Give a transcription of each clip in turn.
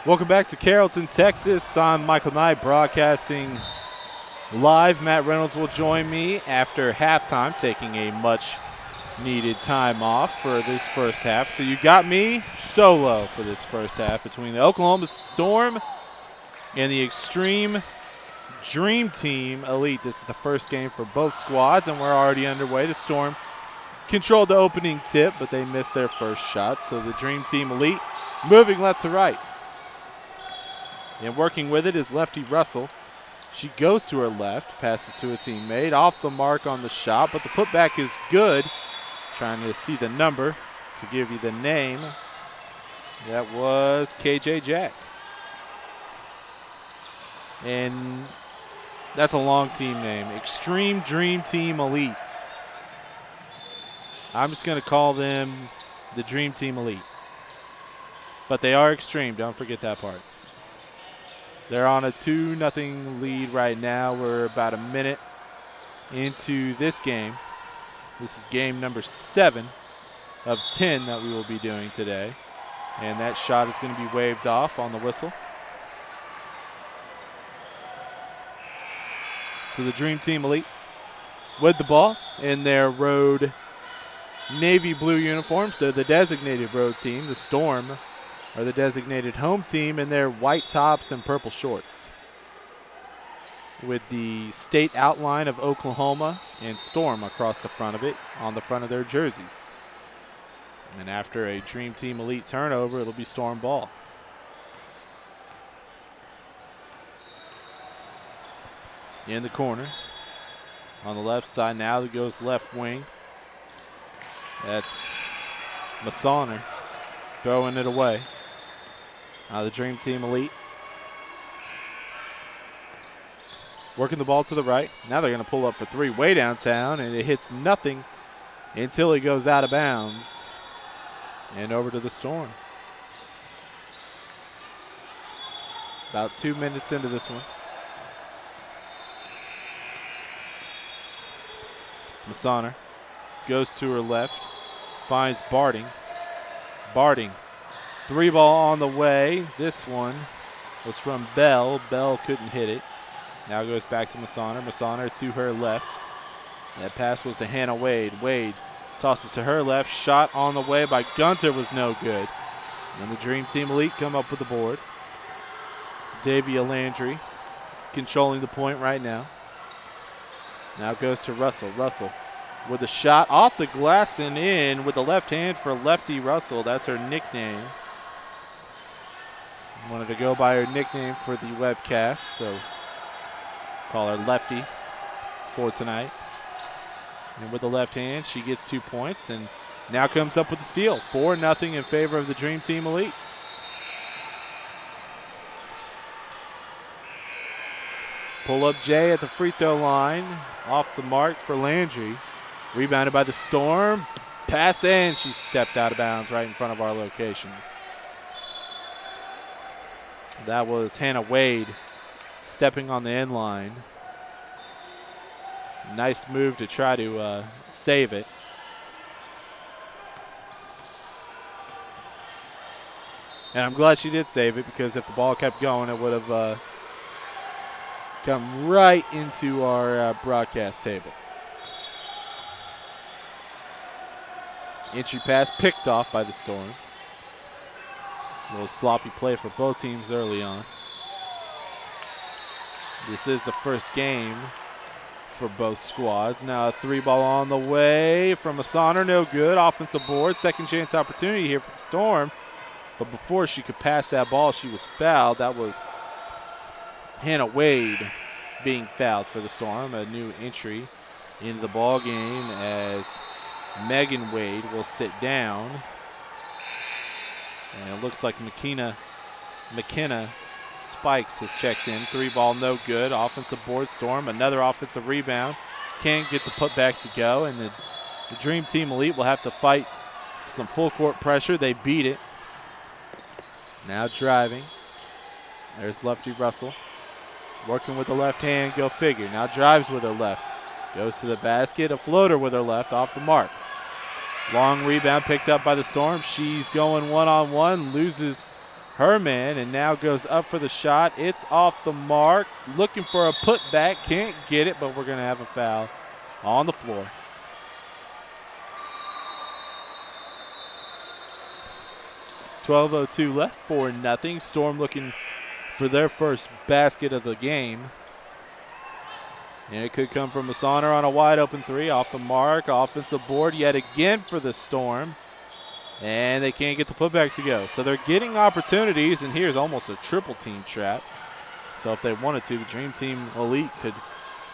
Welcome back to Carrollton, Texas. I'm Michael Knight broadcasting live. Matt Reynolds will join me after halftime, taking a much-needed time off for this first half. So you got me solo for this first half between the Oklahoma Storm and the Extreme Dream Team Elite. This is the first game for both squads, and we're already underway. The Storm controlled the opening tip, but they missed their first shot. So the Dream Team Elite moving left to right. And working with it is lefty Russell. She goes to her left, passes to a teammate, off the mark on the shot, but the putback is good. Trying to see the number to give you the name. That was KJ Jack. And that's a long team name, Extreme Dream Team Elite. I'm just going to call them the Dream Team Elite. But they are extreme, don't forget that part. They're on a 2-0 lead right now. We're about a minute into this game. This is game number 7 of 10 that we will be doing today. And that shot is going to be waved off on the whistle. So the Dream Team Elite with the ball in their road navy blue uniforms. They're the designated road team. The Storm are the designated home team in their white tops and purple shorts, with the state outline of Oklahoma and Storm across the front of it on the front of their jerseys. And after a Dream Team Elite turnover, it'll be Storm ball. In the corner on the left side now, that goes left wing. That's Massoner throwing it away. The Dream Team Elite working the ball to the right. Now they're going to pull up for 3 way downtown, and it hits nothing until it goes out of bounds and over to the Storm. About 2 minutes into this one. Massoner goes to her left, finds Barding. Barding. 3 ball on the way. This one was from Bell. Bell couldn't hit it. Now goes back to Massoner. Massoner to her left. That pass was to Hannah Wade. Wade tosses to her left. Shot on the way by Gunter was no good. And the Dream Team Elite come up with the board. Davia Landry controlling the point right now. Now goes to Russell. Russell with a shot off the glass and in with the left hand for Lefty Russell. That's her nickname. Wanted to go by her nickname for the webcast, so call her Lefty for tonight. And with the left hand, she gets 2 points and now comes up with the steal. 4-0 in favor of the Dream Team Elite. Pull up Jay at the free throw line. Off the mark for Landry. Rebounded by the Storm. Pass in. She stepped out of bounds right in front of our location. That was Hannah Wade stepping on the end line. Nice move to try to save it. And I'm glad she did save it, because if the ball kept going, it would have come right into our broadcast table. Entry pass picked off by the Storm. A little sloppy play for both teams early on. This is the first game for both squads. Now a 3 ball on the way from Massoner, no good. Offensive board, second chance opportunity here for the Storm. But before she could pass that ball, she was fouled. That was Hannah Wade being fouled for the Storm. A new entry into the ball game as Megan Wade will sit down. And it looks like McKenna Spikes has checked in. 3 ball, no good. Offensive board, Storm. Another offensive rebound. Can't get the putback to go. And the Dream Team Elite will have to fight some full court pressure. They beat it. Now driving. There's Lefty Russell. Working with the left hand, go figure. Now drives with her left. Goes to the basket. A floater with her left off the mark. Long rebound picked up by the Storm. She's going one-on-one, loses her man, and now goes up for the shot. It's off the mark. Looking for a putback. Can't get it, but we're going to have a foul on the floor. .12:02 left, 4-0. Storm looking for their first basket of the game. And it could come from Massaner on a wide open three. Off the mark. Offensive board yet again for the Storm. And they can't get the putback to go. So they're getting opportunities, and here's almost a triple team trap. So if they wanted to, the Dream Team Elite could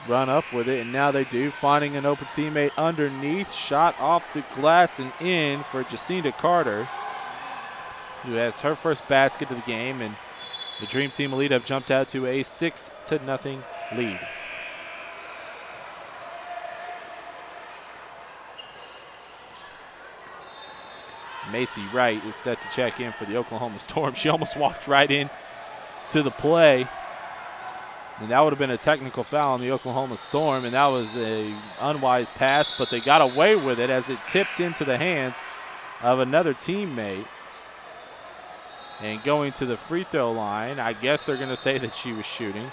run up with it, and now they do, finding an open teammate underneath. Shot off the glass and in for Jacinta Carter, who has her first basket of the game, and the Dream Team Elite have jumped out to a 6-0 lead. Macy Wright is set to check in for the Oklahoma Storm. She almost walked right in to the play, and that would have been a technical foul on the Oklahoma Storm, and that was an unwise pass, but they got away with it as it tipped into the hands of another teammate. And going to the free throw line, I guess they're going to say that she was shooting,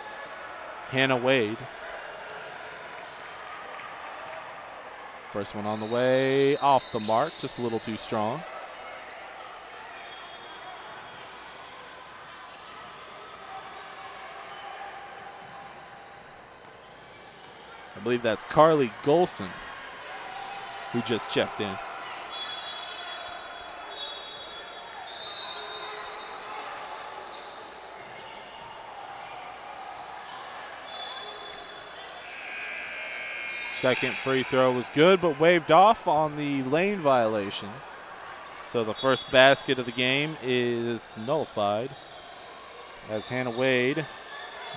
Hannah Wade. First one on the way, off the mark, just a little too strong. I believe that's Carly Golson who just checked in. Second free throw was good, but waved off on the lane violation. So the first basket of the game is nullified as Hannah Wade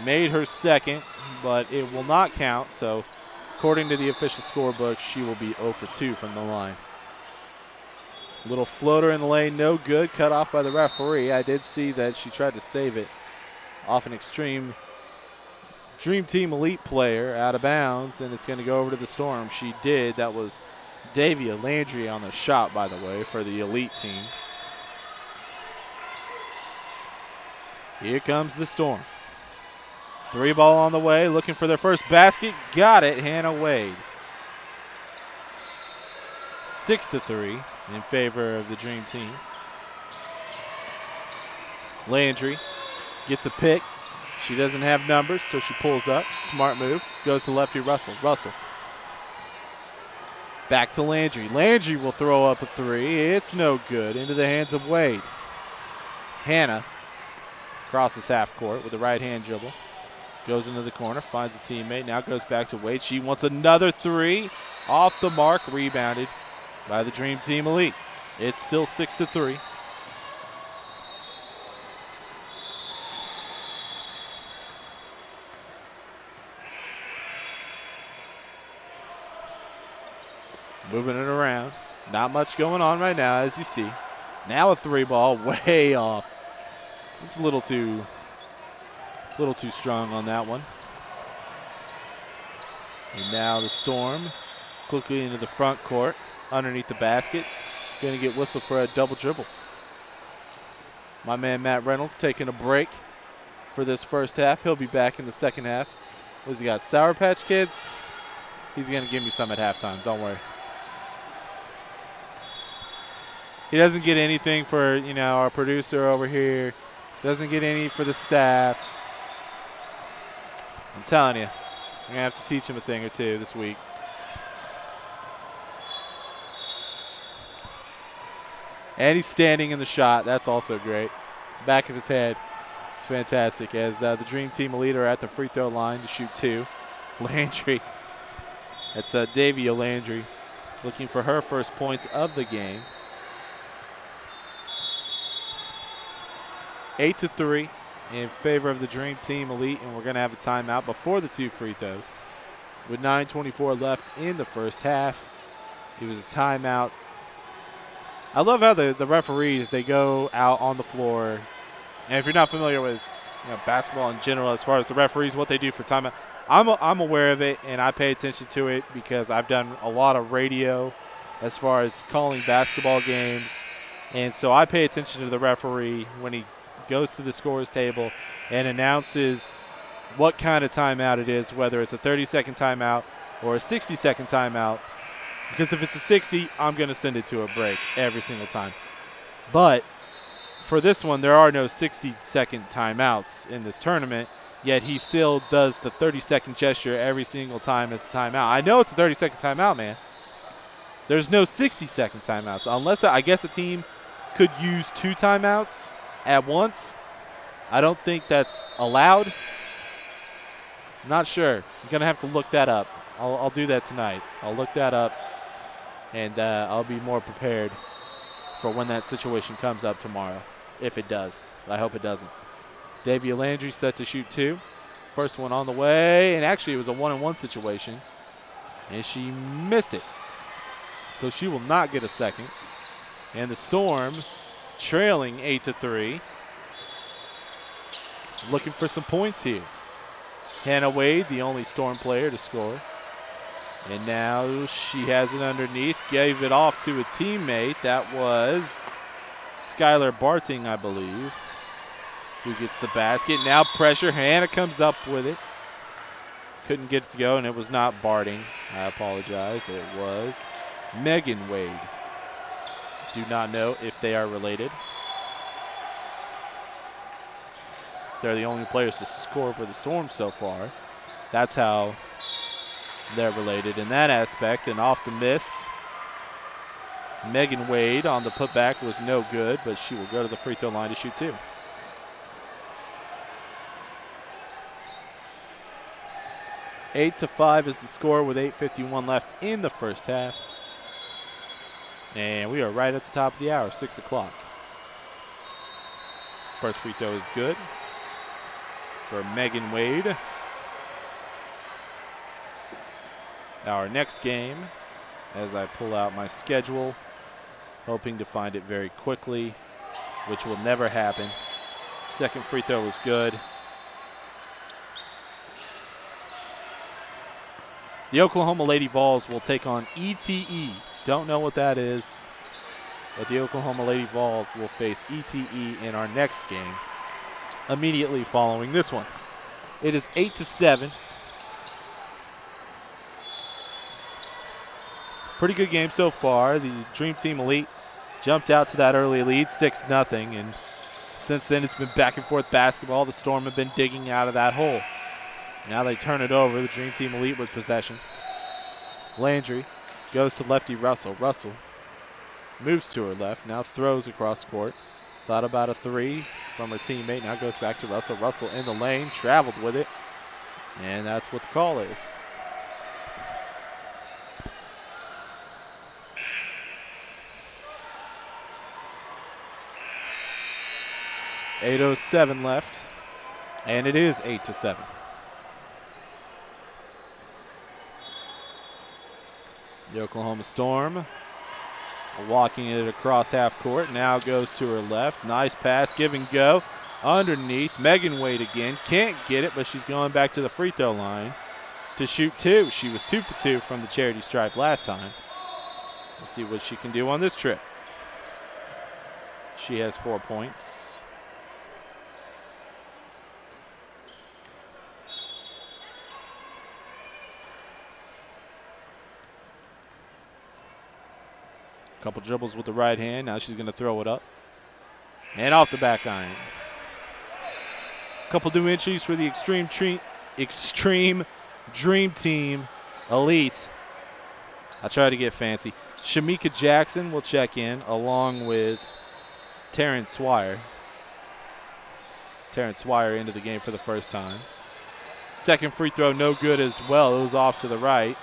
made her second, but it will not count. So according to the official scorebook, she will be 0 for 2 from the line. Little floater in the lane, no good, cut off by the referee. I did see that she tried to save it off an Extreme Dream Team Elite player out of bounds, and it's going to go over to the Storm. She did. That was Davia Landry on the shot, by the way, for the Elite team. Here comes the Storm. Three ball on the way, looking for their first basket. Got it, Hannah Wade. 6-3 in favor of the Dream Team. Landry gets a pick. She doesn't have numbers, so she pulls up. Smart move. Goes to lefty Russell. Russell. Back to Landry. Landry will throw up a three. It's no good. Into the hands of Wade. Hannah crosses half court with a right-hand dribble. Goes into the corner, finds a teammate, now goes back to Wade. She wants another three. Off the mark, rebounded by the Dream Team Elite. It's still 6-3. Moving it around. Not much going on right now, as you see. Now a three ball, way off. It's a little too strong on that one. And now the Storm quickly into the front court, underneath the basket. Going to get whistled for a double dribble. My man Matt Reynolds taking a break for this first half. He'll be back in the second half. What's he got, Sour Patch Kids? He's going to give me some at halftime, don't worry. He doesn't get anything for, our producer over here. Doesn't get any for the staff. I'm telling you, I'm going to have to teach him a thing or two this week. And he's standing in the shot. That's also great. Back of his head. It's fantastic as the Dream Team Elite are at the free throw line to shoot two. Landry. That's Davia Landry looking for her first points of the game. 8-3 in favor of the Dream Team Elite, and we're going to have a timeout before the two free throws. With 9:24 left in the first half, it was a timeout. I love how the referees, they go out on the floor. And if you're not familiar with basketball in general, as far as the referees, what they do for timeout, I'm aware of it, and I pay attention to it because I've done a lot of radio as far as calling basketball games. And so I pay attention to the referee when he goes to the scorer's table and announces what kind of timeout it is, whether it's a 30-second timeout or a 60-second timeout. Because if it's a 60, I'm going to send it to a break every single time. But for this one, there are no 60-second timeouts in this tournament, yet he still does the 30-second gesture every single time it's a timeout. I know it's a 30-second timeout, man. There's no 60-second timeouts. Unless I guess a team could use 2 timeouts at once. I don't think that's allowed. Not sure. I'm going to have to look that up. I'll do that tonight. I'll look that up, and I'll be more prepared for when that situation comes up tomorrow, if it does. I hope it doesn't. Davia Landry set to shoot 2. First one on the way, and actually it was a 1-on-1 situation, and she missed it. So she will not get a second. And the Storm trailing 8-3. Looking for some points here. Hannah Wade, the only Storm player to score. And now she has it underneath. Gave it off to a teammate. That was Skylar Barting, I believe, who gets the basket. Now pressure. Hannah comes up with it. Couldn't get it to go, and it was not Barting. I apologize. It was Megan Wade. Do not know if they are related. They're the only players to score for the Storm so far. That's how they're related in that aspect. And off the miss, Megan Wade on the putback was no good, but she will go to the free throw line to shoot 2. Eight to 5 is the score with 8:51 left in the first half. And we are right at the top of the hour, 6 o'clock. First free throw is good for Megan Wade. Our next game, as I pull out my schedule, hoping to find it very quickly, which will never happen. Second free throw was good. The Oklahoma Lady Vols will take on ETE. Don't know what that is, but the Oklahoma Lady Vols will face ETE in our next game immediately following this one. It is 8-7. Pretty good game so far. The Dream Team Elite jumped out to that early lead, 6-0, and since then it's been back and forth basketball. The Storm have been digging out of that hole. Now they turn it over. The Dream Team Elite with possession. Landry goes to lefty Russell. Russell moves to her left, now throws across court. Thought about a 3 from her teammate, now goes back to Russell. Russell in the lane, traveled with it, and that's what the call is. .807 left, and it is 8-7. The Oklahoma Storm walking it across half court. Now goes to her left. Nice pass, give and go. Underneath, Megan Wade again. Can't get it, but she's going back to the free throw line to shoot 2. She was 2 for 2 from the charity stripe last time. We'll see what she can do on this trip. She has 4 points. Couple dribbles with the right hand. Now she's going to throw it up. And off the back iron. Couple new entries for the Extreme Dream Team Elite. I try to get fancy. Shamika Jackson will check in along with Terrence Swire. Terrence Swire into the game for the first time. Second free throw no good as well. It was off to the right.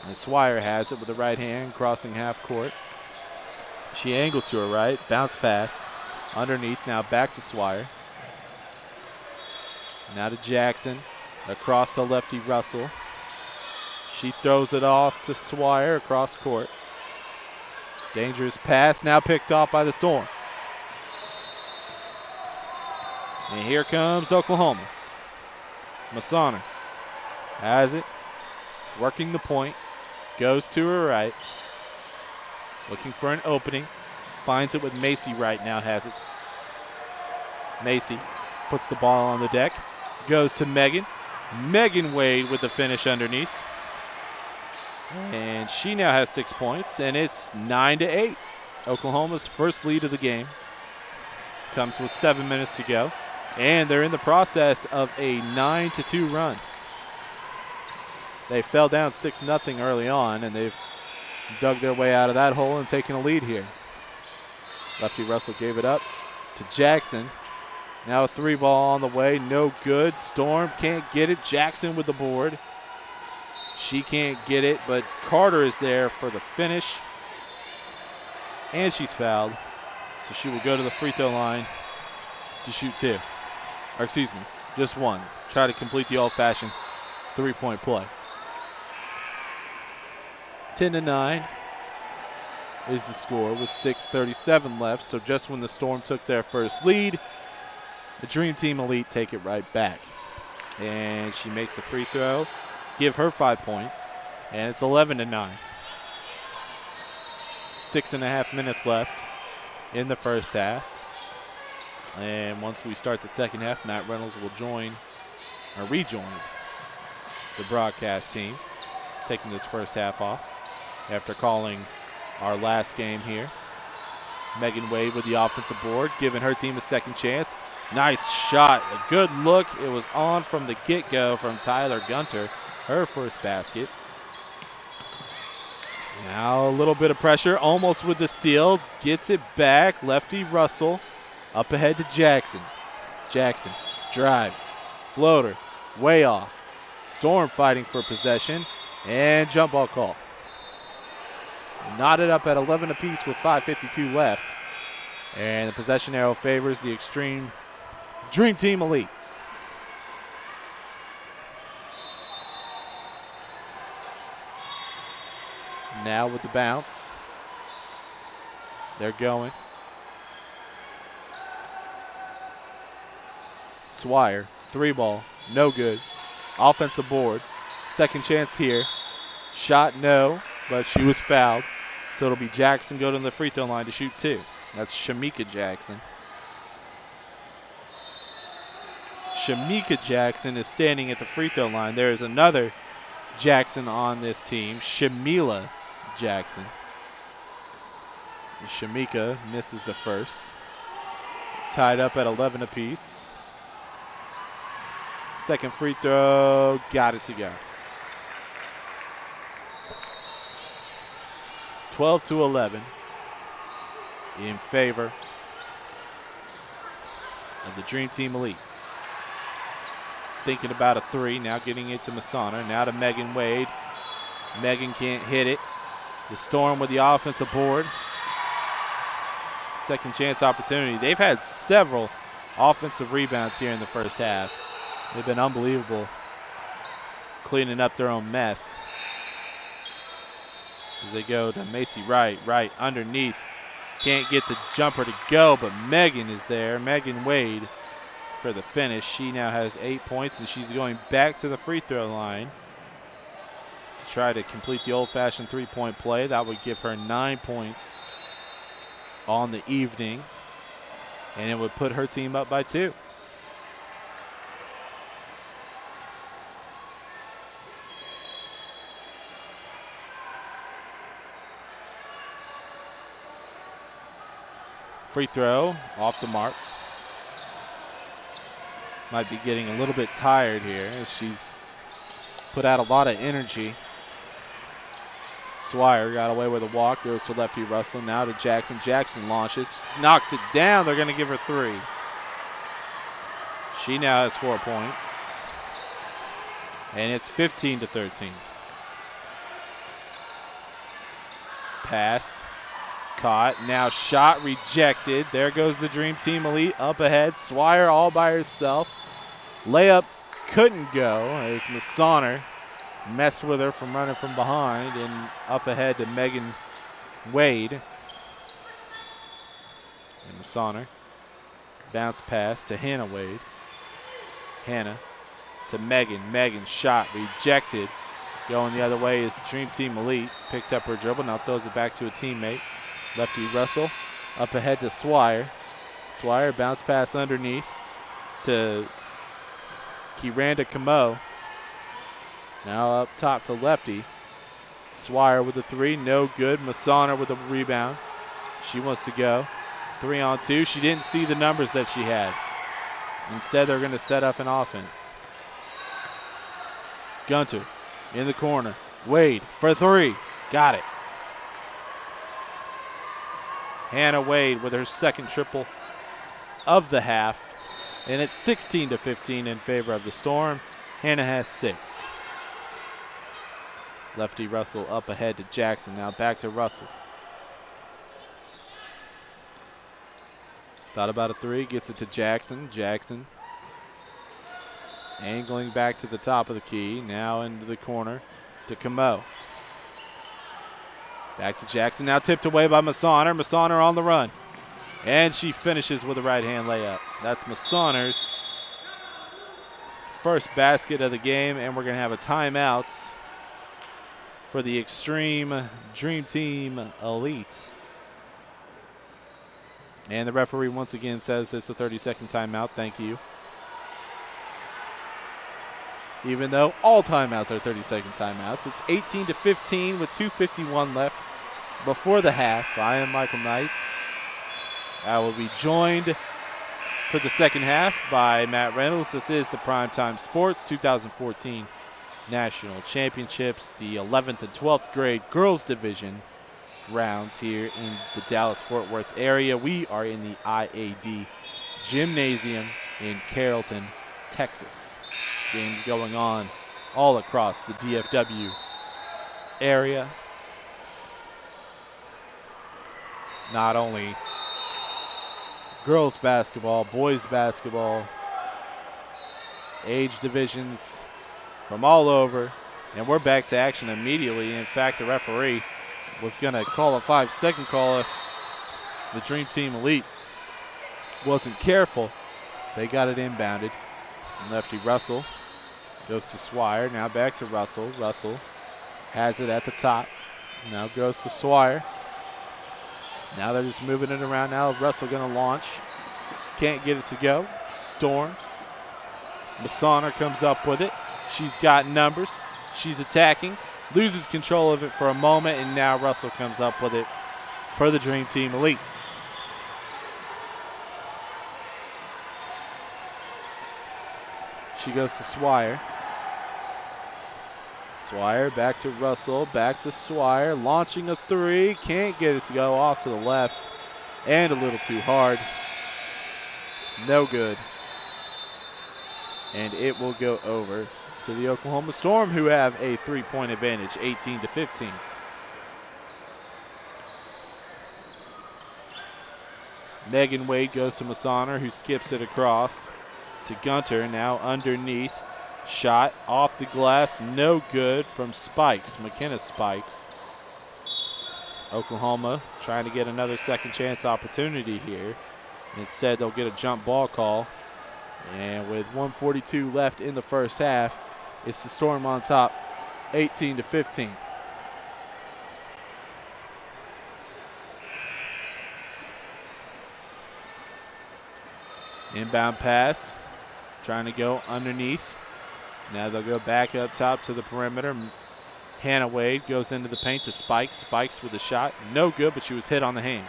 And Swire has it with the right hand, crossing half court. She angles to her right, bounce pass. Underneath, now back to Swire. Now to Jackson, across to lefty Russell. She throws it off to Swire across court. Dangerous pass, now picked off by the Storm. And here comes Oklahoma. Massaner has it, working the point. Goes to her right. Looking for an opening. Finds it with Macy right now, has it. Macy puts the ball on the deck. Goes to Megan. Megan Wade with the finish underneath. And she now has 6 points, and it's 9-8. Oklahoma's first lead of the game comes with 7 minutes to go, and they're in the process of a 9-2 run. They fell down 6-0 early on, and they've dug their way out of that hole and taken a lead here. Lefty Russell gave it up to Jackson. Now a 3-ball on the way, no good. Storm can't get it. Jackson with the board. She can't get it, but Carter is there for the finish. And she's fouled, so she will go to the free throw line to shoot 2. Or excuse me, just 1. Try to complete the old-fashioned 3-point play. 10-9 is the score with 6:37 left, so just when the Storm took their first lead, the Dream Team Elite take it right back. And she makes the free throw, give her 5 points, and it's 11-9. 6.5 minutes left in the first half. And once we start the second half, Matt Reynolds will rejoin the broadcast team, taking this first half off after calling our last game here. Megan Wade with the offensive board, giving her team a second chance. Nice shot, a good look. It was on from the get-go from Tyler Gunter, her first basket. Now a little bit of pressure, almost with the steal. Gets it back, Lefty Russell up ahead to Jackson. Jackson drives, floater, way off. Storm fighting for possession, and jump ball call. Knotted up at 11 apiece with 5:52 left. And the possession arrow favors the Extreme Dream Team Elite. Now with the bounce. They're going. Swire, 3-ball, no good. Offensive board, second chance here. Shot no, but she was fouled. So it'll be Jackson go to the free throw line to shoot 2. That's Shamika Jackson. Shamika Jackson is standing at the free throw line. There is another Jackson on this team, Shamila Jackson. Shamika misses the first. Tied up at 11 apiece. Second free throw, got it to go. 12-11 in favor of the Dream Team Elite. Thinking about a 3, now getting it to Masana, now to Megan Wade. Megan can't hit it. The Storm with the offensive board. Second chance opportunity. They've had several offensive rebounds here in the first half. They've been unbelievable cleaning up their own mess. As they go to Macy right underneath. Can't get the jumper to go, but Megan is there. Megan Wade for the finish. She now has 8 points, and she's going back to the free throw line to try to complete the old-fashioned 3-point play. That would give her 9 points on the evening, and it would put her team up by 2. Free throw off the mark. Might be getting a little bit tired here as she's put out a lot of energy. Swire got away with a walk, goes to Lefty Russell, now to Jackson. Jackson launches, knocks it down. They're going to give her 3. She now has 4 points. And it's 15-13. Pass. Caught, now shot rejected. There goes the Dream Team Elite up ahead. Swire all by herself. Layup couldn't go as Massaner messed with her from running from behind, and up ahead to Megan Wade. And Massaner bounce pass to Hannah Wade. Hannah to Megan. Megan shot rejected. Going the other way is the Dream Team Elite. Picked up her dribble, now throws it back to a teammate. Lefty Russell up ahead to Swire. Swire bounce pass underneath to Kiranda Camo. Now up top to Lefty. Swire with a three, no good. Masana with a rebound. She wants to go 3-on-2. She didn't see the numbers that she had. Instead, they're going to set up an offense. Gunter in the corner. Wade for three. Got it. Hannah Wade with her second triple of the half. And it's 16-15 in favor of the Storm. Hannah has 6. Lefty Russell up ahead to Jackson. Now back to Russell. Thought about a three. Gets it to Jackson. Jackson angling back to the top of the key. Now into the corner to Camo. Back to Jackson. Now tipped away by Massaner. Massaner on the run. And she finishes with a right-hand layup. That's Massaner's first basket of the game. And we're going to have a timeout for the Extreme Dream Team Elite. And the referee once again says it's a 30-second timeout. Thank you. Even though all timeouts are 30-second timeouts. It's 18-15 with 2:51 left before the half. I am Michael Knights. I will be joined for the second half by Matt Reynolds. This is the PrimeTime Sports 2014 National Championships, the 11th and 12th grade girls division rounds here in the Dallas-Fort Worth area. We are in the IAD Gymnasium in Carrollton, Texas. Games going on all across the DFW area. Not only girls basketball, boys basketball, age divisions from all over. And we're back to action immediately. In fact, the referee was going to call a 5-second call if the Dream Team Elite wasn't careful. They got it inbounded. Lefty Russell goes to Swire. Now back to Russell. Russell has it at the top. Now goes to Swire. Now they're just moving it around. Now Russell going to launch. Can't get it to go. Storm. Massaner comes up with it. She's got numbers. She's attacking. Loses control of it for a moment, and now Russell comes up with it for the Dream Team Elite. She goes to Swire. Swire back to Russell, back to Swire, launching a three. Can't get it to go, off to the left and a little too hard. No good. And it will go over to the Oklahoma Storm, who have a 3-point advantage, 18-15. Megan Wade goes to Massaner, who skips it across to Gunter. Now underneath. Shot off the glass, no good from Spikes, McKenna Spikes. Oklahoma trying to get another second chance opportunity here. Instead, they'll get a jump ball call. And with 1:42 left in the first half, it's the Storm on top, 18-15. Inbound pass, trying to go underneath. Now they'll go back up top to the perimeter. Hannah Wade goes into the paint to Spikes. Spikes with a shot. No good, but she was hit on the hand.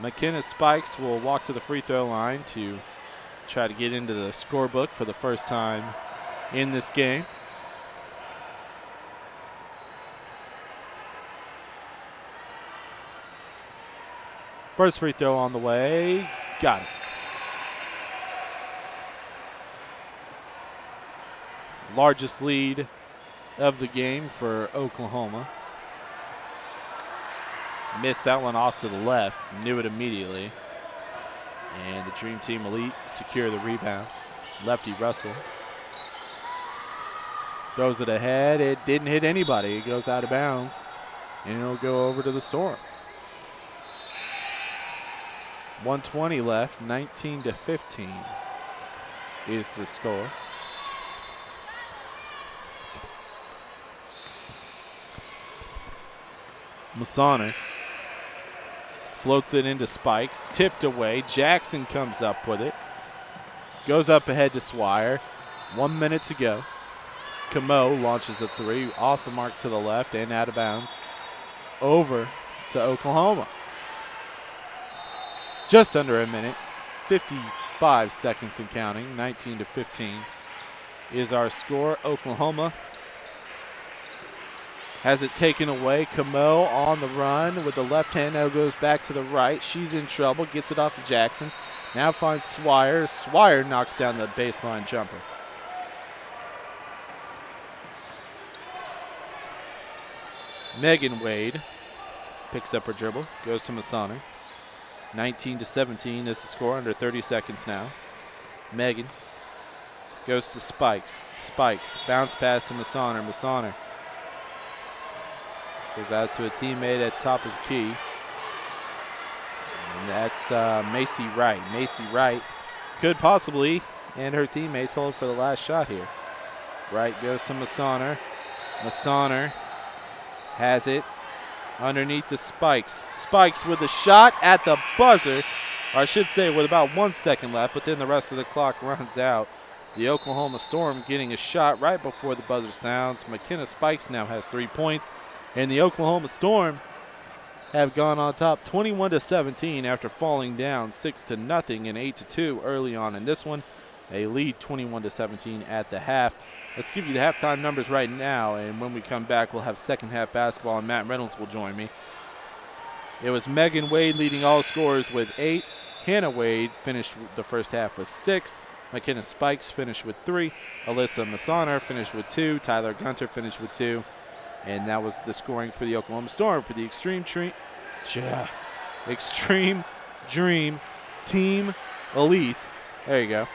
McKenna Spikes will walk to the free throw line to try to get into the scorebook for the first time in this game. First free throw on the way. Got it. Largest lead of the game for Oklahoma. Missed that one off to the left. Knew it immediately. And the Dream Team Elite secure the rebound. Lefty Russell throws it ahead. It didn't hit anybody. It goes out of bounds. And it'll go over to the Storm. 1:20 left. 19-15 is the score. Massaner Floats it into Spikes. Tipped away. Jackson comes up with it. Goes up ahead to Swire. 1 minute to go. Camo launches a three off the mark to the left and out of bounds. Over to Oklahoma. Just under a minute. 55 seconds and counting. 19-15 is our score. Oklahoma has it taken away. Camo on the run with the left hand. Now goes back to the right. She's in trouble. Gets it off to Jackson. Now finds Swire. Swire knocks down the baseline jumper. Megan Wade picks up her dribble. Goes to Massaner. 19-17 is the score. Under 30 seconds now. Megan goes to Spikes. Spikes bounce pass to Massaner. Massaner goes out to a teammate at top of the key. And that's Macy Wright. Macy Wright could possibly, and her teammates, hold for the last shot here. Wright goes to Massaner. Massaner has it underneath the Spikes. Spikes with a shot at the buzzer, or I should say with about 1 second left, but then the rest of the clock runs out. The Oklahoma Storm getting a shot right before the buzzer sounds. McKenna Spikes now has 3 points. And the Oklahoma Storm have gone on top 21-17 after falling down 6-0 and 8-2 early on in this one. A lead 21-17 at the half. Let's give you the halftime numbers right now, and when we come back, we'll have second half basketball, and Matt Reynolds will join me. It was Megan Wade leading all scorers with 8. Hannah Wade finished the first half with 6. McKenna Spikes finished with 3. Alyssa Massaner finished with 2. Tyler Gunter finished with 2. And that was the scoring for the Oklahoma Storm for the Extreme Dream Team Elite. There you go.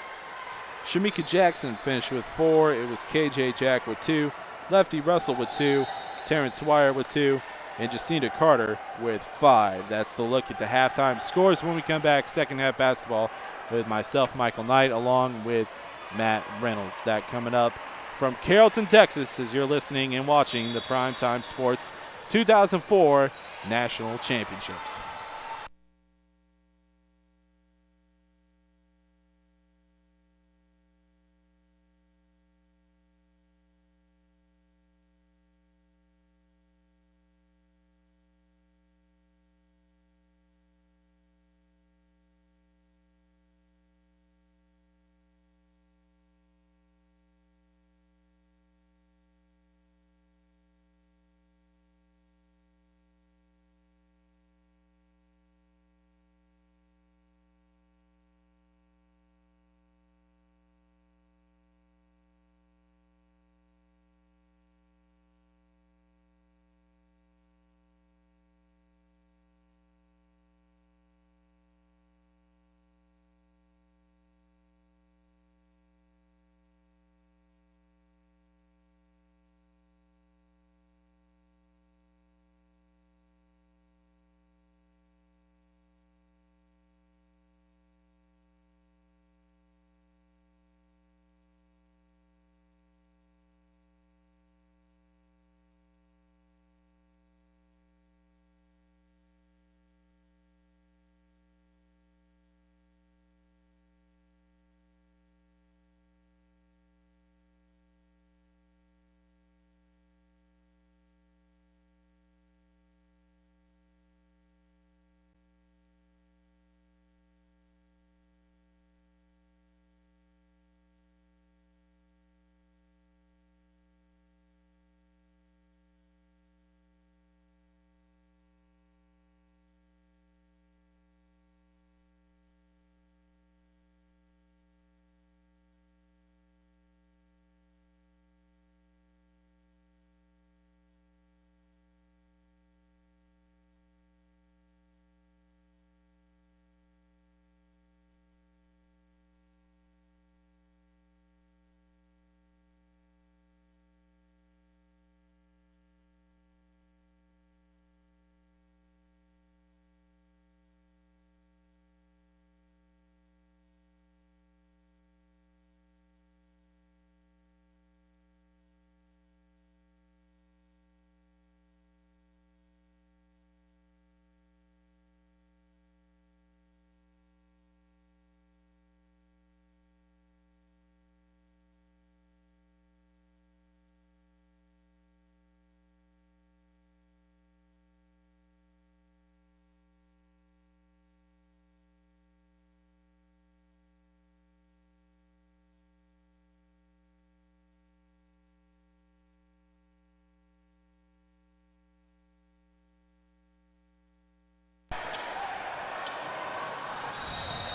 Shamika Jackson finished with 4. It was KJ Jack with 2. Lefty Russell with 2. Terrence Swire with 2. And Jacinta Carter with 5. That's the look at the halftime scores. When we come back, second half basketball with myself, Michael Knight, along with Matt Reynolds. That coming up from Carrollton, Texas, as you're listening and watching the PrimeTime Sports 2004 National Championships.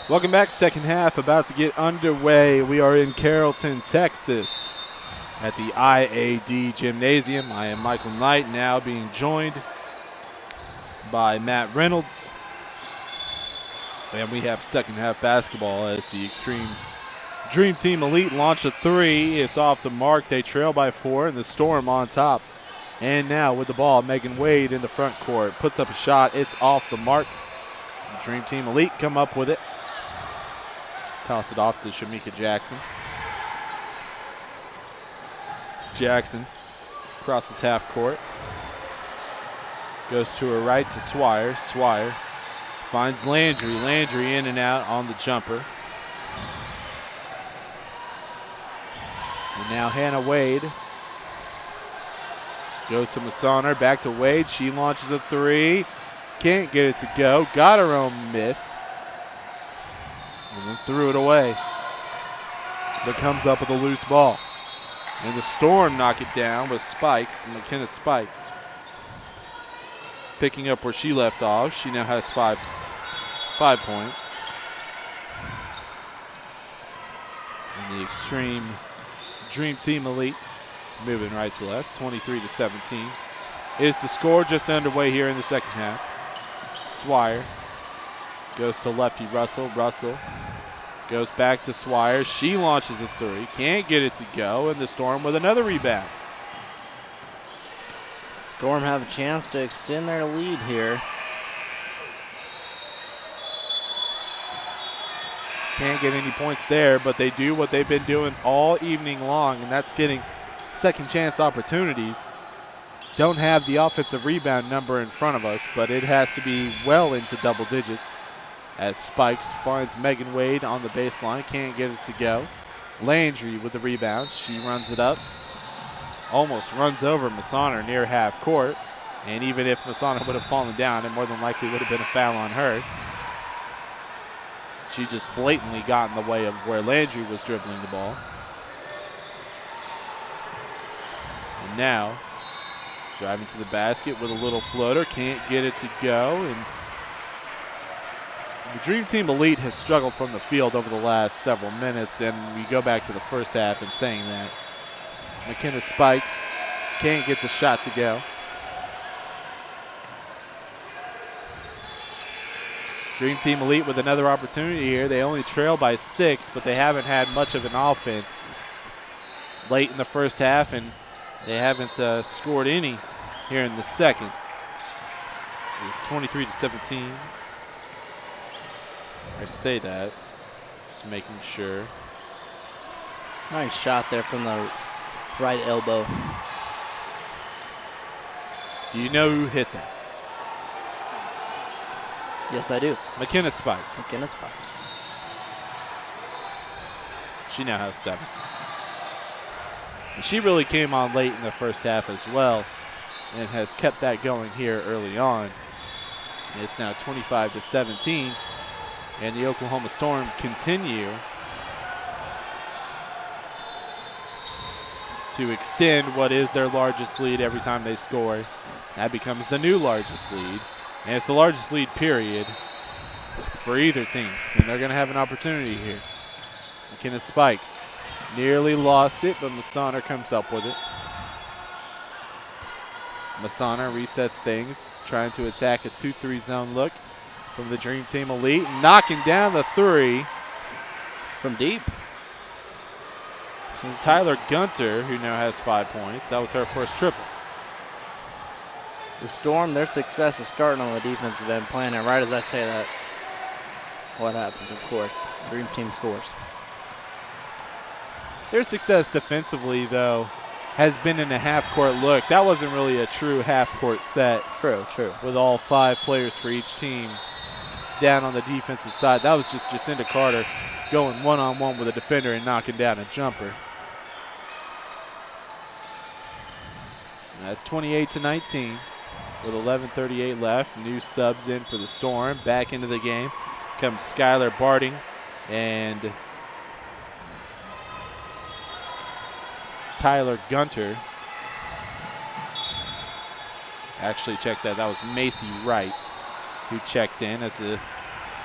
Welcome back. Second half about to get underway. We are in Carrollton, Texas at the IAD Gymnasium. I am Michael Knight, now being joined by Matt Reynolds. And we have second half basketball as the Extreme Dream Team Elite launch a three. It's off the mark. They trail by 4, and the Storm on top. And now with the ball, Megan Wade in the front court. Puts up a shot. It's off the mark. Dream Team Elite come up with it. Toss it off to Shamika Jackson. Jackson crosses half court. Goes to her right to Swire. Swire finds Landry. Landry in and out on the jumper. And now Hannah Wade goes to Massoner. Back to Wade. She launches a three. Can't get it to go. Got her own miss. And then threw it away. But comes up with a loose ball. And the Storm knock it down with Spikes, McKenna Spikes. Picking up where she left off. She now has five points. And the Extreme Dream Team Elite moving right to left, 23-17. Is the score just underway here in the second half. Swire goes to lefty Russell. Russell goes back to Swire. She launches a three. Can't get it to go, and the Storm with another rebound. Storm have a chance to extend their lead here. Can't get any points there, but they do what they've been doing all evening long, and that's getting second chance opportunities. Don't have the offensive rebound number in front of us, but it has to be well into double digits as Spikes finds Megan Wade on the baseline. Can't get it to go. Landry with the rebound. She runs it up. Almost runs over Massoner near half court. And even if Massoner would have fallen down, it more than likely would have been a foul on her. She just blatantly got in the way of where Landry was dribbling the ball. And now, driving to the basket with a little floater. Can't get it to go. And the Dream Team Elite has struggled from the field over the last several minutes, and we go back to the first half and saying that. McKenna Spikes can't get the shot to go. Dream Team Elite with another opportunity here. They only trail by 6, but they haven't had much of an offense late in the first half, and they haven't scored any here in the second. It's 23-17. I say that, just making sure. Nice shot there from the right elbow. Do you know who hit that? Yes, I do. McKenna Spikes. McKenna Spikes. She now has 7. And she really came on late in the first half as well and has kept that going here early on. And it's now 25-17. And the Oklahoma Storm continue to extend what is their largest lead every time they score. That becomes the new largest lead. And it's the largest lead, period, for either team. And they're going to have an opportunity here. McKenna Spikes nearly lost it, but Massoner comes up with it. Massoner resets things, trying to attack a 2-3 zone look from the Dream Team Elite, knocking down the three from deep. It's Tyler Gunter, who now has 5 points. That was her first triple. The Storm, their success is starting on the defensive end, playing it right as I say that. What happens, of course, Dream Team scores. Their success defensively, though, has been in a half-court look. That wasn't really a true half-court set. True. With all 5 players for each team down on the defensive side. That was just Jacinda Carter going one-on-one with a defender and knocking down a jumper. And that's 28-19 with 11:38 left. New subs in for the Storm. Back into the game comes Skylar Barding and Tyler Gunter. Actually, check that. That was Macy Wright who checked in as the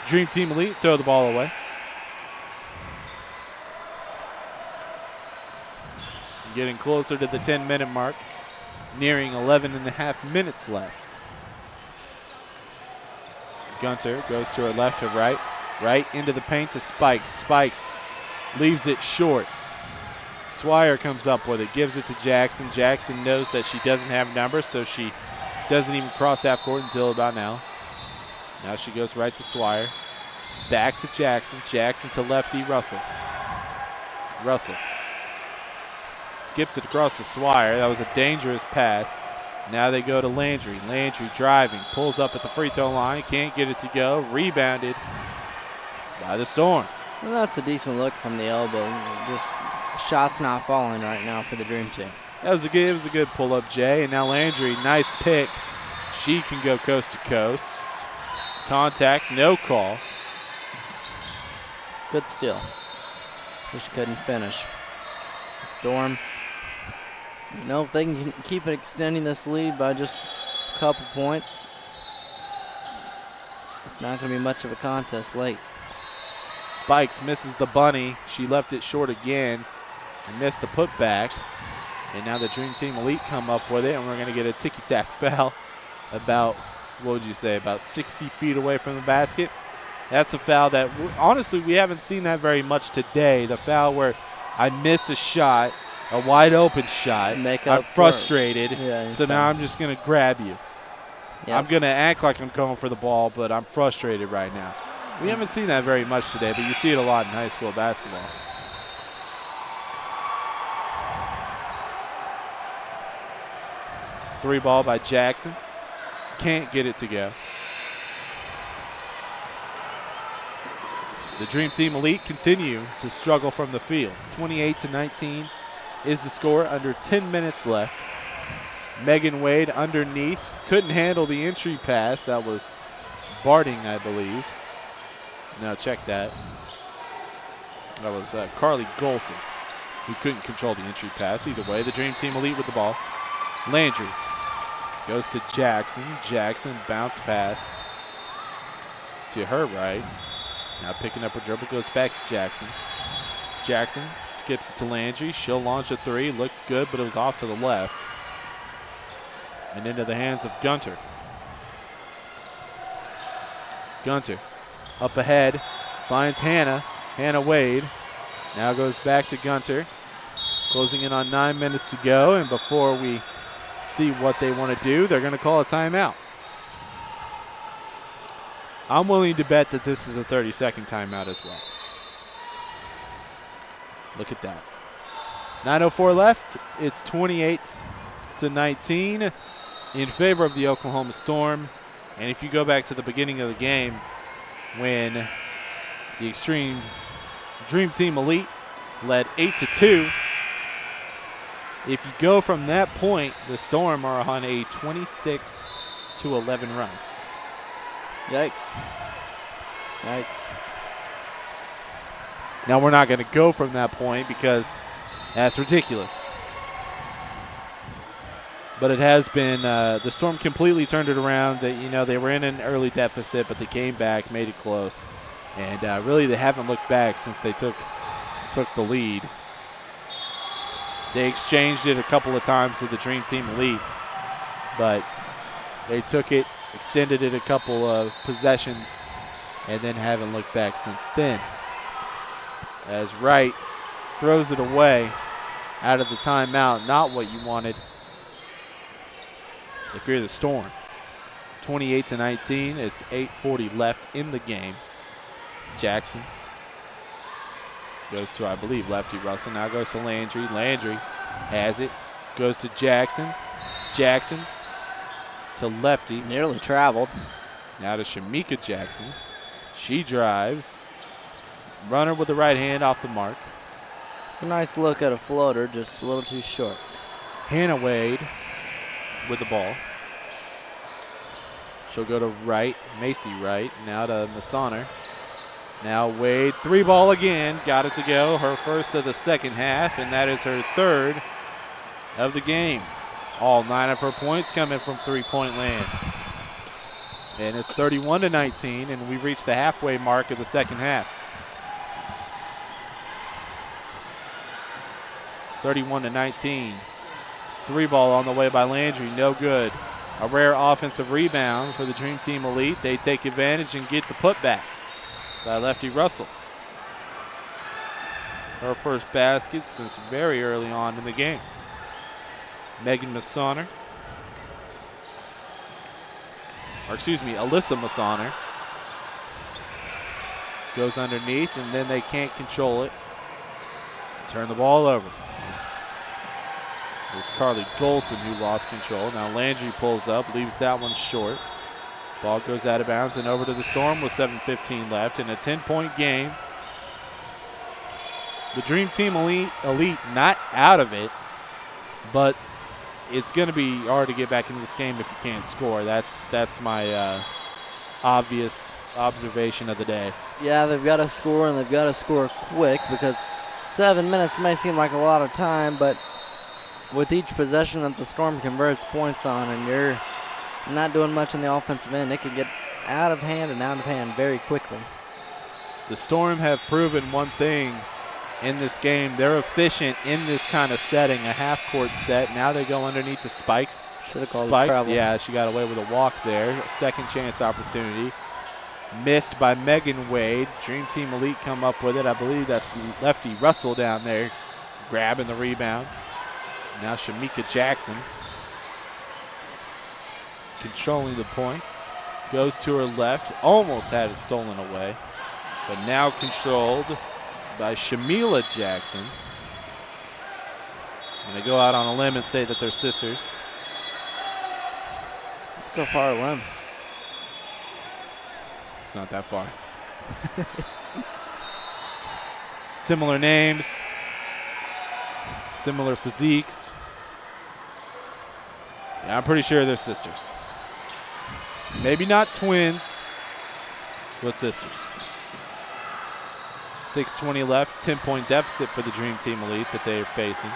Dream Team Elite throw the ball away. Getting closer to the 10-minute mark, nearing 11 and a half minutes left. Gunter goes to her left to right, right into the paint to Spikes. Spikes leaves it short. Swire comes up with it, gives it to Jackson. Jackson knows that she doesn't have numbers, so she doesn't even cross half court until about now. Now she goes right to Swire. Back to Jackson. Jackson to lefty Russell. Russell skips it across the Swire. That was a dangerous pass. Now they go to Landry. Landry driving, pulls up at the free throw line, can't get it to go. Rebounded by the Storm. Well, that's a decent look from the elbow. Just shots not falling right now for the Dream Team. It was a good pull-up, Jay. And now Landry, nice pick. She can go coast to coast. Contact, no call. Good steal. Just couldn't finish. The Storm, you know, if they can keep extending this lead by just a couple points, it's not going to be much of a contest late. Spikes misses the bunny. She left it short again and missed the putback. And now the Dream Team Elite come up with it, and we're going to get a ticky-tack foul about, what would you say, about 60 feet away from the basket. That's a foul that, honestly, we haven't seen that very much today. The foul where I missed a shot, a wide-open shot. I'm frustrated, yeah, so now I'm just going to grab you. Yep. I'm going to act like I'm going for the ball, but I'm frustrated right now. We haven't seen that very much today, but you see it a lot in high school basketball. Three ball by Jackson. Can't get it to go. The Dream Team Elite continue to struggle from the field. 28-19 is the score, under 10 minutes left. Megan Wade underneath. Couldn't handle the entry pass. That was Barding, I believe. No, check that. That was Carly Golson, who couldn't control the entry pass. Either way, the Dream Team Elite with the ball. Landry goes to Jackson. Jackson bounce pass to her right. Now picking up her dribble, goes back to Jackson. Jackson skips it to Landry. She'll launch a three. Looked good, but it was off to the left. And into the hands of Gunter. Gunter up ahead, finds Hannah. Hannah Wade now goes back to Gunter. Closing in on 9 minutes to go, and before we see what they want to do, they're going to call a timeout. I'm willing to bet that this is a 30-second timeout as well. Look at that. 9:04 left. It's 28-19 in favor of the Oklahoma Storm. And if you go back to the beginning of the game, when the Extreme Dream Team Elite led 8-2, if you go from that point, the Storm are on a 26-11 run. Yikes. Yikes. Now we're not going to go from that point because that's ridiculous. But it has been, the Storm completely turned it around. They were in an early deficit, but they came back, made it close. And really they haven't looked back since they took the lead. They exchanged it a couple of times with the Dream Team Elite, but they took it, extended it a couple of possessions, and then haven't looked back since then. As Wright throws it away out of the timeout, not what you wanted if you're the Storm. 28-19, it's 8:40 left in the game. Jackson goes to, I believe, lefty Russell. Now goes to Landry. Landry has it. Goes to Jackson. Jackson to lefty. Nearly traveled. Now to Shamika Jackson. She drives. Runner with the right hand off the mark. It's a nice look at a floater, just a little too short. Hannah Wade with the ball. She'll go to right, Macy Wright. Now to Massoner. Now Wade, three ball again, got it to go. Her first of the second half, and that is her third of the game. All 9 of her points coming from three-point land. And it's 31-19, and we've reached the halfway mark of the second half. 31-19. 3-ball on the way by Landry, no good. A rare offensive rebound for the Dream Team Elite. They take advantage and get the putback by Lefty Russell. Her first basket since very early on in the game. Megan Massoner. Or excuse me, Alyssa Massoner. Goes underneath, and then they can't control it. Turn the ball over. It was Carly Golson who lost control. Now Landry pulls up, leaves that one short. Ball goes out of bounds and over to the Storm with 7:15 left in a 10-point game. The Dream Team Elite not out of it, but it's going to be hard to get back into this game if you can't score. That's my obvious observation of the day. Yeah, they've got to score, and they've got to score quick because 7 minutes may seem like a lot of time, but with each possession that the Storm converts points on and you're not doing much on the offensive end, it can get out of hand very quickly. The Storm have proven one thing in this game. They're efficient in this kind of setting, a half-court set. Now they go underneath the spikes. Should have called Spikes, travel. yeah, she got away with a walk there. A second chance opportunity. Missed by Megan Wade. Dream Team Elite come up with it. I believe that's Lefty Russell down there grabbing the rebound. Now Shamika Jackson controlling the point. Goes to her left. Almost had it stolen away. But now controlled by Shamila Jackson. And they go out on a limb and say that they're sisters. It's a far limb. It's not that far. Similar names. Similar physiques. Yeah, I'm pretty sure they're sisters. Maybe not twins, but sisters. 6:20 left, 10-point deficit for the Dream Team Elite that they are facing.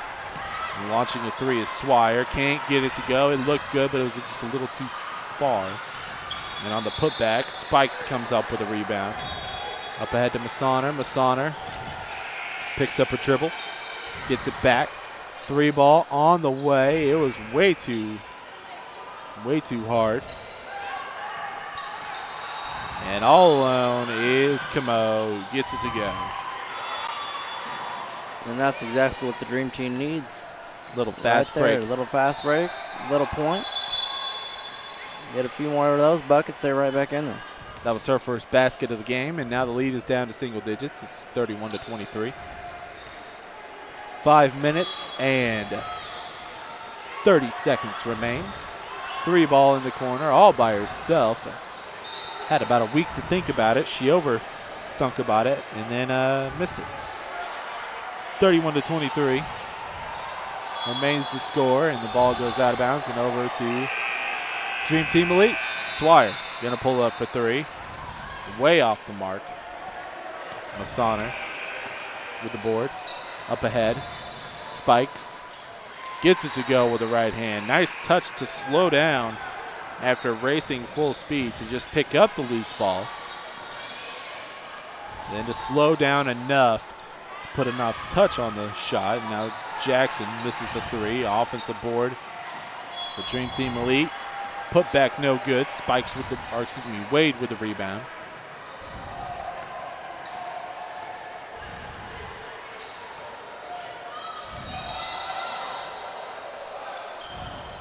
And launching a three is Swire. Can't get it to go. It looked good, but it was just a little too far. And on the putback, Spikes comes up with a rebound. Up ahead to Massoner. Massoner picks up a dribble. Gets it back. 3-ball on the way. It was way too hard. And all alone is Camo. Gets it to go. And that's exactly what the Dream Team needs. Little fast right there, break. little fast breaks, little points. Get a few more of those buckets, they're right back in this. That was her first basket of the game, and now the lead is down to single digits. It's 31-23. 5 minutes and 30 seconds remain. 3-ball in the corner, all by herself. Had about a week to think about it. She overthunk about it and then missed it. 31-23. Remains the score, and the ball goes out of bounds and over to Dream Team Elite. Swire gonna pull up for three. Way off the mark. Massoner with the board. Up ahead. Spikes. Gets it to go with the right hand. Nice touch to slow down after racing full speed to just pick up the loose ball. Then to slow down enough to put enough touch on the shot. Now Jackson misses the three. Offensive board for Dream Team Elite. Put back no good. Spikes with the, or excuse me, Wade with the rebound.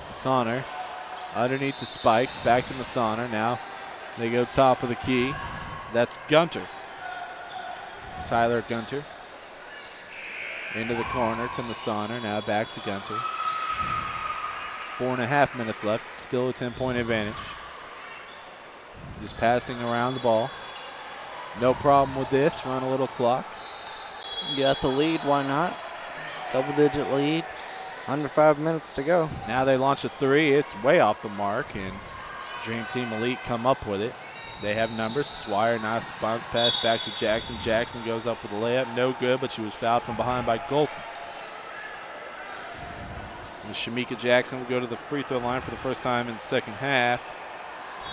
Massoner underneath the Spikes, back to Massoner. Now they go top of the key. That's Gunter. Tyler Gunter. Into the corner to Massoner. Now back to Gunter. 4.5 minutes left. Still a 10-point advantage. Just passing around the ball. No problem with this. Run a little clock. You got the lead. Why not? Double-digit lead. Under 5 minutes to go. Now they launch a three. It's way off the mark, and Dream Team Elite come up with it. They have numbers. Swire, nice bounce pass back to Jackson. Jackson goes up with a layup. No good, but she was fouled from behind by Golson. And Shamika Jackson will go to the free throw line for the first time in the second half.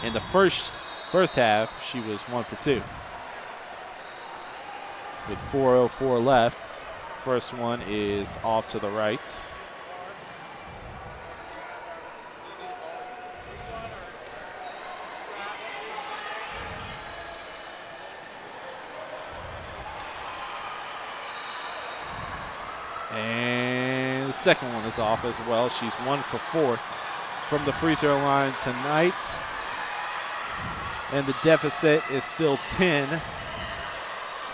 In the first half, she was 1 for 2. With 4:04 left, first one is off to the right. And the second one is off as well. She's 1 for 4 from the free throw line tonight. And the deficit is still 10.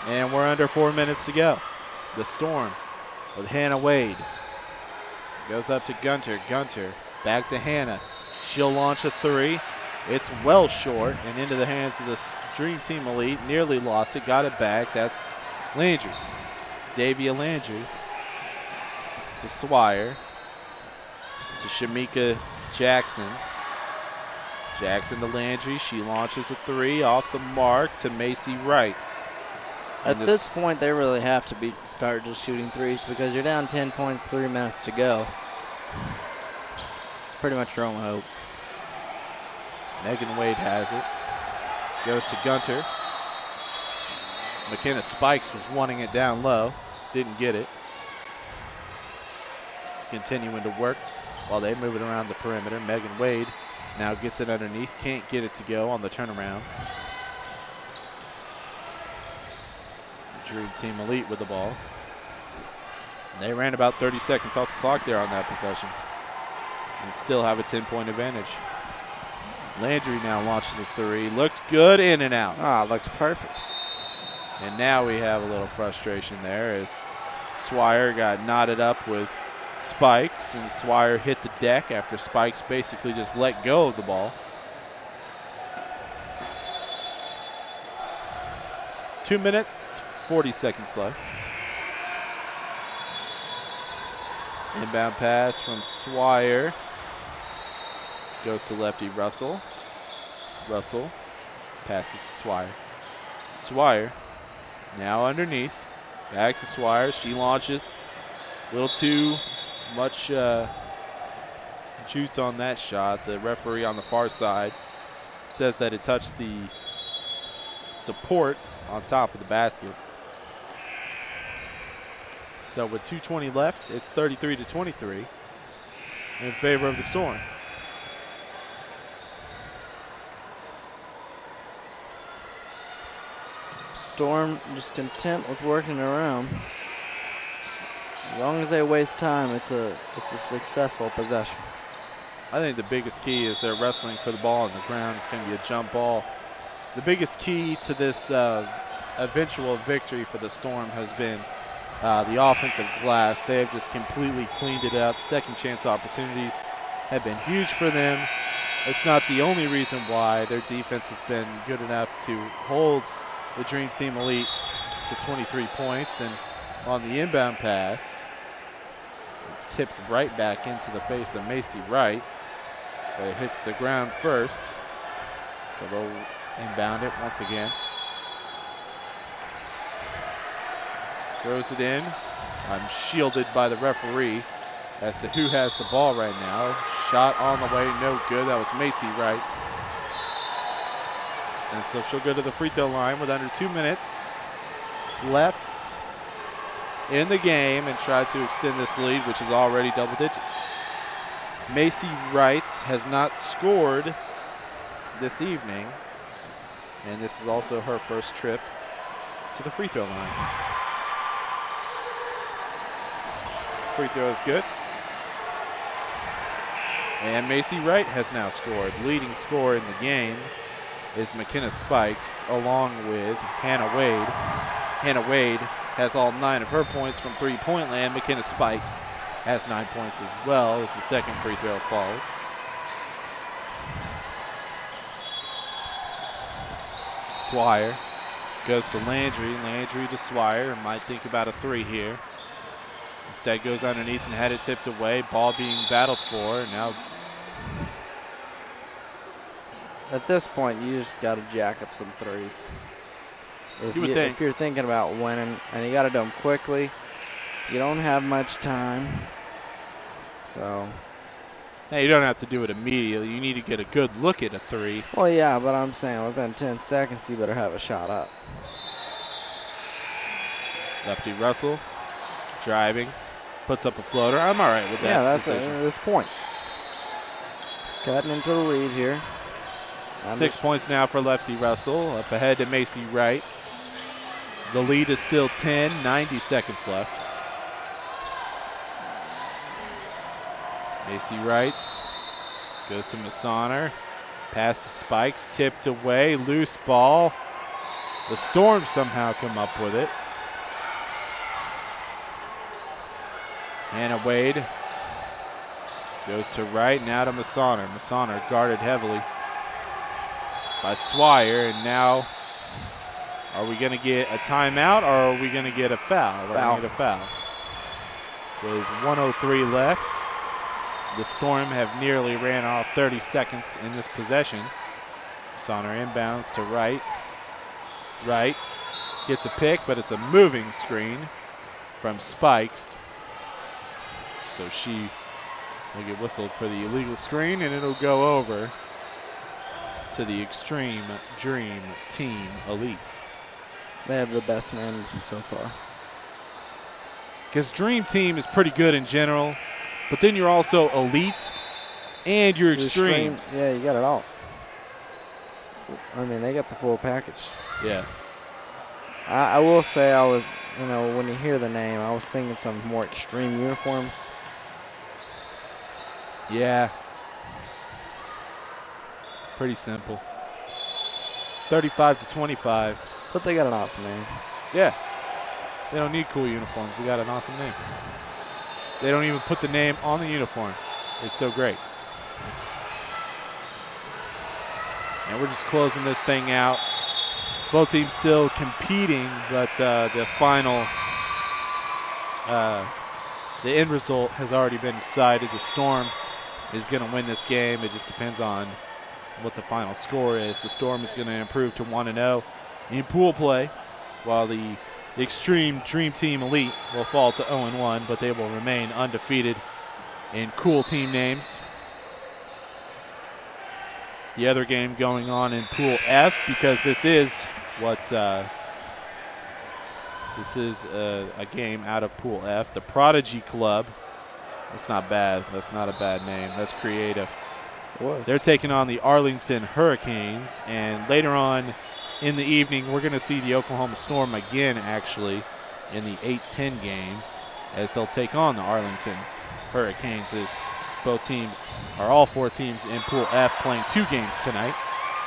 And we're under 4 minutes to go. The Storm with Hannah Wade. Goes up to Gunter. Gunter back to Hannah. She'll launch a 3. It's well short and into the hands of this Dream Team Elite. Nearly lost it. Got it back. That's Landry. Davia Landry to Swire. To Shamika Jackson. Jackson to Landry. She launches a 3 off the mark to Macy Wright. At this point, they really have to start just shooting threes because you're down 10 points, 3 minutes to go. It's pretty much your own hope. Megan Wade has it. Goes to Gunter. McKenna Spikes was wanting it down low. Didn't get it. Continuing to work while they move it around the perimeter. Megan Wade now gets it underneath. Can't get it to go on the turnaround. Dream Team Elite with the ball. And they ran about 30 seconds off the clock there on that possession and still have a 10-point advantage. Landry now launches a 3. Looked good, in and out. Ah, looked perfect. And now we have a little frustration there as Swire got knotted up with Spikes, and Swire hit the deck after Spikes basically just let go of the ball. 2 minutes, 40 seconds left. Inbound pass from Swire. Goes to lefty Russell. Russell passes to Swire. Swire now underneath. Back to Swire. She launches. A little too much juice on that shot. The referee on the far side says that it touched the support on top of the basket. So with 2:20 left, it's 33-23 in favor of the Storm. Storm just content with working around. As long as they waste time, it's a successful possession. I think the biggest key is they're wrestling for the ball on the ground. It's going to be a jump ball. The biggest key to this eventual victory for the Storm has been the offensive glass. They have just completely cleaned it up. Second chance opportunities have been huge for them. It's not the only reason why. Their defense has been good enough to hold the Dream Team Elite to 23 points. And on the inbound pass, it's tipped right back into the face of Macy Wright, but it hits the ground first. So they'll inbound it once again. Throws it in. I'm shielded by the referee as to who has the ball right now. Shot on the way, no good. That was Macy Wright. And so she'll go to the free throw line with under 2 minutes left in the game and try to extend this lead, which is already double digits. Macy Wright has not scored this evening, and this is also her first trip to the free throw line. Free throw is good. And Macy Wright has now scored. Leading scorer in the game is McKenna Spikes along with Hannah Wade. Hannah Wade has all 9 of her points from three-point land. McKenna Spikes has 9 points as well as the second free throw falls. Swire goes to Landry. Landry to Swire. Might think about a 3 here. Instead goes underneath and had it tipped away. Ball being battled for. Now at this point, you just got to jack up some threes. If you're thinking about winning, and you got to do them quickly, you don't have much time. So Now, you don't have to do it immediately. You need to get a good look at a three. Well, yeah, but I'm saying within 10 seconds, you better have a shot up. Lefty Russell driving, puts up a floater. I'm all right with that. Yeah, that's decision. There's points. Cutting into the lead here. 6 points now for Lefty Russell, up ahead to Macy Wright. The lead is still 10, 90 seconds left. Macy Wright goes to Massoner. Pass to Spikes, tipped away, loose ball. The Storm somehow come up with it. Hannah Wade goes to Wright, now to Massoner. Massoner guarded heavily by Swire, and now are we going to get a timeout or are we going to get a foul? We're going to get a foul. With 1:03 left, the Storm have nearly ran off 30 seconds in this possession. Massoner inbounds to Wright. Wright gets a pick, but it's a moving screen from Spikes. So she will get whistled for the illegal screen, and it'll go over to the Extreme Dream Team Elite. They have the best name so far. Because Dream Team is pretty good in general, but then you're also elite and you're extreme. Yeah, you got it all. I mean, they got the full package. Yeah. I will say I was, when you hear the name, I was thinking some more extreme uniforms. Yeah. Pretty simple. 35-25. But they got an awesome name. Yeah. They don't need cool uniforms. They got an awesome name. They don't even put the name on the uniform. It's so great. And we're just closing this thing out. Both teams still competing, but the final, the end result has already been decided. The Storm is going to win this game. It just depends on what the final score is. The Storm is going to improve to 1-0 in pool play, while the Extreme Dream Team Elite will fall to 0-1, but they will remain undefeated in cool team names. The other game going on in Pool F, because this is a game out of Pool F. The Prodigy Club. That's not bad. That's not a bad name. That's creative. It was. They're taking on the Arlington Hurricanes, and later on in the evening, we're going to see the Oklahoma Storm again, actually, in the 8-10 game, as they'll take on the Arlington Hurricanes. As both teams, or all four teams in Pool F, playing 2 games tonight.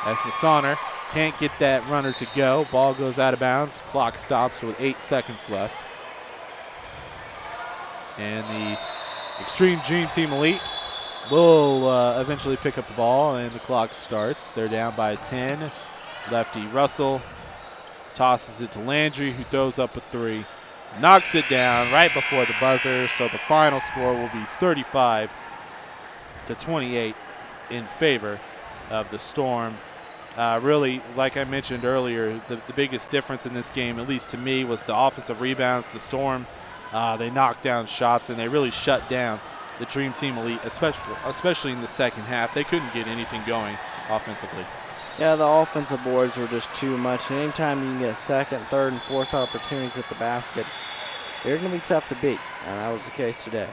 As Massoner can't get that runner to go. Ball goes out of bounds. Clock stops with 8 seconds left. And the Extreme Dream Team Elite will eventually pick up the ball, and the clock starts. They're down by 10. Lefty Russell tosses it to Landry, who throws up a 3. Knocks it down right before the buzzer, so the final score will be 35-28 in favor of the Storm. Really, like I mentioned earlier, the biggest difference in this game, at least to me, was the offensive rebounds. The Storm, they knocked down shots, and they really shut down the Dream Team Elite, especially in the second half. They couldn't get anything going offensively. Yeah, the offensive boards were just too much. And anytime you can get second, third, and fourth opportunities at the basket, they're going to be tough to beat, and that was the case today.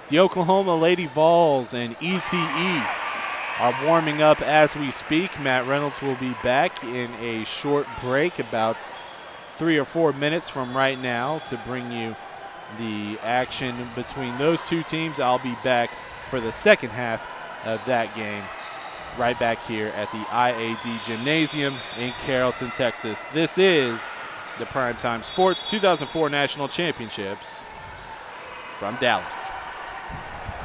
The Oklahoma Lady Vols and ETE are warming up as we speak. Matt Reynolds will be back in a short break, about 3 or 4 minutes from right now, to bring you the action between those two teams. I'll be back for the second half of that game, right back here at the IAD Gymnasium in Carrollton, Texas. This is the Primetime Sports 2004 National Championships from Dallas.